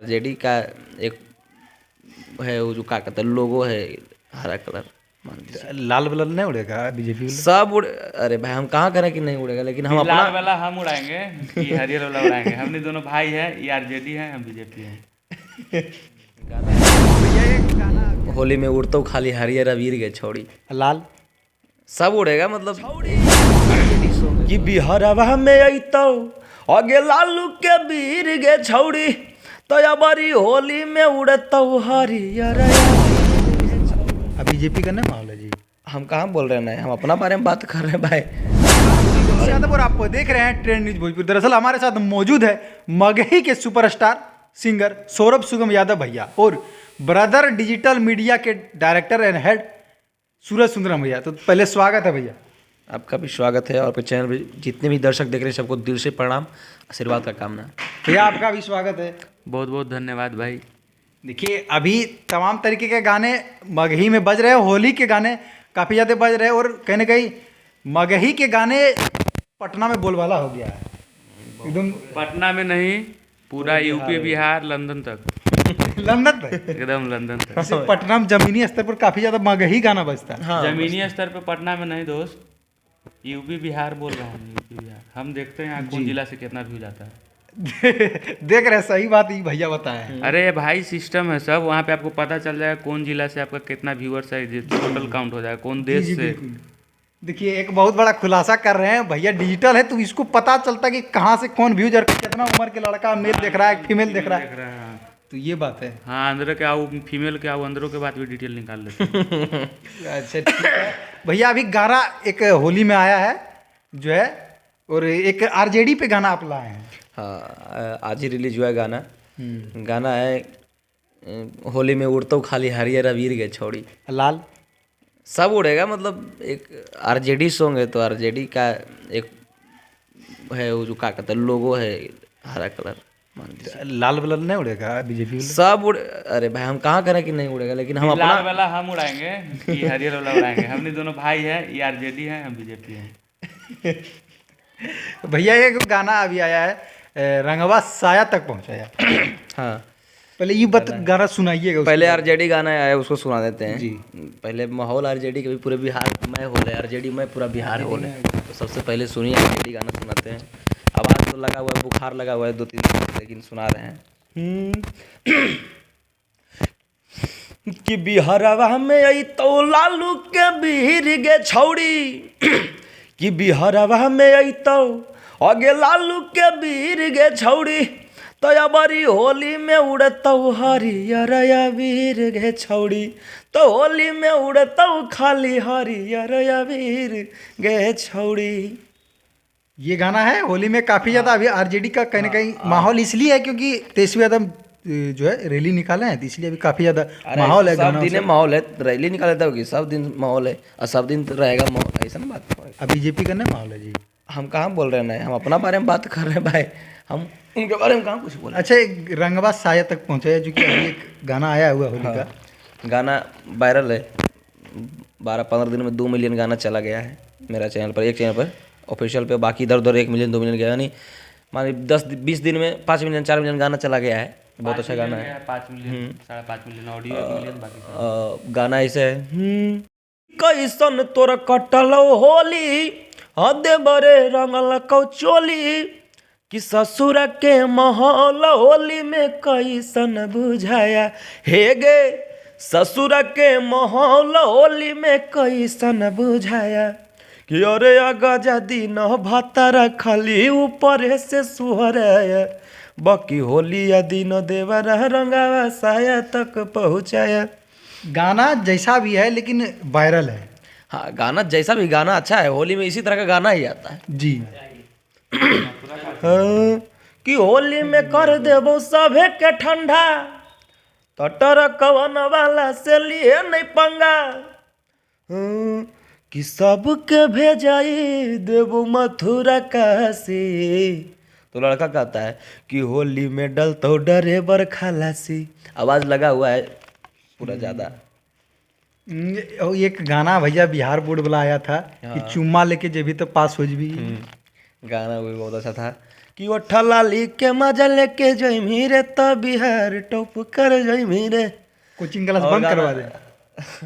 JD का एक है वो जो क्या कहते हैं लोगो है हरा कलर मान लीजिए। लाल बलर नहीं उड़ेगा बीजेपी वाला? सब उड़ अरे भाई हम कहाँ करें कि नहीं उड़ेगा, लेकिन हम अपना लाल वाला हम उड़ाएंगे कि हरियर वाला उड़ाएंगे? हमने दोनों भाई है, ये आरजेडी है, हम बीजेपी है। भैया एक गाना होली में उड़ता हूँ खाली हरियर अबीर के छोड़ी लाल सब उड़ेगा मतलब कि बिहारवा में अइतौ आगे लालू के बीर गे छौड़ी तो अबरी होली में उड़तौ हरियर। अब बीजेपी का नहीं माहौल है जी। हम कहाँ बोल रहे हैं, हम अपना बारे में बात कर रहे हैं भाई। यादव और आप देख रहे हैं ट्रेंड न्यूज भोजपुर। दरअसल हमारे साथ मौजूद है मगही के सुपरस्टार सिंगर सौरभ सुगम यादव भैया और ब्रदर डिजिटल मीडिया के डायरेक्टर एंड हेड सूरज सुंदरम भैया। तो पहले स्वागत है भैया। आपका भी स्वागत है और आपके चैनल पे जितने भी दर्शक देख रहे हैं सबको दिल से प्रणाम, आशीर्वाद का कामना। भैया आपका भी स्वागत है। बहुत बहुत धन्यवाद भाई। देखिए अभी तमाम तरीके के गाने मगही में बज रहे हैं, होली के गाने काफ़ी ज़्यादा बज रहे हैं और कहीं ना कहीं मगही के गाने पटना में बोलबाला हो गया है एकदम। पटना में नहीं, पूरा यूपी बिहार लंदन तक, लंदन पे एकदम लंदन तक। जैसे पटना में जमीनी स्तर पर काफ़ी ज़्यादा मगही गाना बजता है। हाँ जमीनी स्तर पे पटना में नहीं दोस्त, यूपी बिहार बोल रहा हूँ, यूपी बिहार। हम देखते हैं यहाँ कौन जिला से कितना व्यू जाता है। देख रहे हैं, सही बात ही भैया बताया है। अरे भाई सिस्टम है सब, वहाँ पे आपको पता चल जाएगा कौन जिला से आपका कितना व्यूअर्स है, टोटल काउंट हो जाएगा कौन देश जी, से। बिल्कुल। देखिए एक बहुत बड़ा खुलासा कर रहे हैं भैया, डिजिटल है तो इसको पता चलता है कि कहाँ से कौन व्यूज और कितना उम्र के लड़का मेल देख रहा है फीमेल देख रहा है। देख रहे हैं हाँ। तो ये बात है। हाँ, अंदर के आओ फीमेल के आओ, अंदरों के बाद भी डिटेल निकाल लेते हैं। अच्छा ठीक है भैया। अभी गाना एक होली में आया है जो है, और एक आरजेडी पे गाना आप लाए हैं। हाँ आज ही रिलीज हुआ है गाना। गाना है होली में उड़ता हूँ खाली हरियर अबीर के छोड़ी लाल सब उड़ेगा मतलब एक आरजेडी सॉन्ग है तो आरजेडी का एक है वो जो क्या कहते हैं लोगो है हरा कलर मान लीजिए। लाल बलर नहीं उड़ेगा बीजेपी वाला? सब उड़ अरे भाई हम कहाँ करें कि नहीं उड़ेगा, लेकिन हम अपना लाल वाला हम उड़ाएंगे कि हरियर वाला उड़ाएंगे? हमने दोनों भाई है, ये आरजेडी है, हम बीजेपी है। भैया एक गाना अभी आया है रंगवा साया तक पहुंचाया। हाँ पहले ये गाना सुनाइएगा। पहले आरजेडी गाना आया है उसको सुना देते हैं जी। पहले माहौल आरजेडी के भी पूरे बिहार में होल है, आरजेडी में पूरा बिहार होल है, तो सबसे पहले सुनिए आरजेडी गाना सुनाते हैं। आवाज़ तो लगा हुआ है, बुखार लगा हुआ है 2-3 दिन से, लेकिन सुना रहे हैं कि बिहारवा में आई तो लालू के बीर गे छौड़ी कि बिहारवा में आई तो आगे लालू के बीर गे छौड़ी तो अबरी होली में उड़तौ हरियर अबीर गे छौड़ी तो होली में उड़तौ खाली हरियर अबीर गे छौड़ी। ये गाना है होली में काफ़ी ज़्यादा अभी आरजेडी का कहीं ना कहीं माहौल इसलिए है क्योंकि तेजस्वी यादव जो है रैली निकाले हैं, तो इसलिए अभी काफ़ी ज़्यादा माहौल है। सब दिन माहौल है, रैली निकाल देता होगी, सब दिन माहौल है और सब दिन रहेगा माहौल, ऐसा ना बात है। अब बीजेपी का नहीं माहौल है जी। हम कहाँ बोल रहे हैं, हम अपना बारे में बात कर रहे हैं भाई, हम उनके बारे में कहाँ कुछ बोल रहे अच्छा एक रंगवा साया तक पहुंचा है जो कि अभी एक गाना आया हुआ होली का। हैं। गाना वायरल है, 12-15 दिन में 2 मिलियन गाना चला गया है मेरा चैनल पर, एक चैनल पर ऑफिशियल पे, बाकी इधर उधर 1 मिलियन 2 मिलियन गया, यानी मान 10-20 दिन में 5 मिलियन 4 मिलियन गाना चला गया है। बहुत अच्छा गाना है। 5 मिलियन 5.5 मिलियन ऑडियो, 1 मिलियन बाकी। गाना ऐसे है कैसन तोर कटल होली हदे बरे रंगल कौचोली कि ससुर के माहौल होली में कैसन बुझाया हे गे ससुर के माहौल होली में कैसन बुझाया कि अरे अगजा दिन भतारा खाली ऊपर से सुहराया बाकी होली या दिन देवरा रंगावा साया तक पहुँचाया। गाना जैसा भी है लेकिन वायरल है। हाँ गाना जैसा भी गाना अच्छा है, होली में इसी तरह का गाना ही आता है जी। हाँ, कि होली में कर देबो सभे के ठंडा तटर कवन वाला से लिए नहीं पंगा हाँ, कि सबके भेजाई देबो मथुरा काशी। तो लड़का कहता है कि होली में डल तो डरे बर खलासी, आवाज लगा हुआ है पूरा ज्यादा। और एक गाना भैया बिहार बोर्ड वाला आया था कि चुम्मा लेके जेबी तो पास हो जबी। गाना भी बहुत अच्छा था कि वो ठलाली के मजा लेके जइमी रे त बिहार टॉप कर जइमी रे। कोचिंग क्लास और बंद गाना- करवा दे।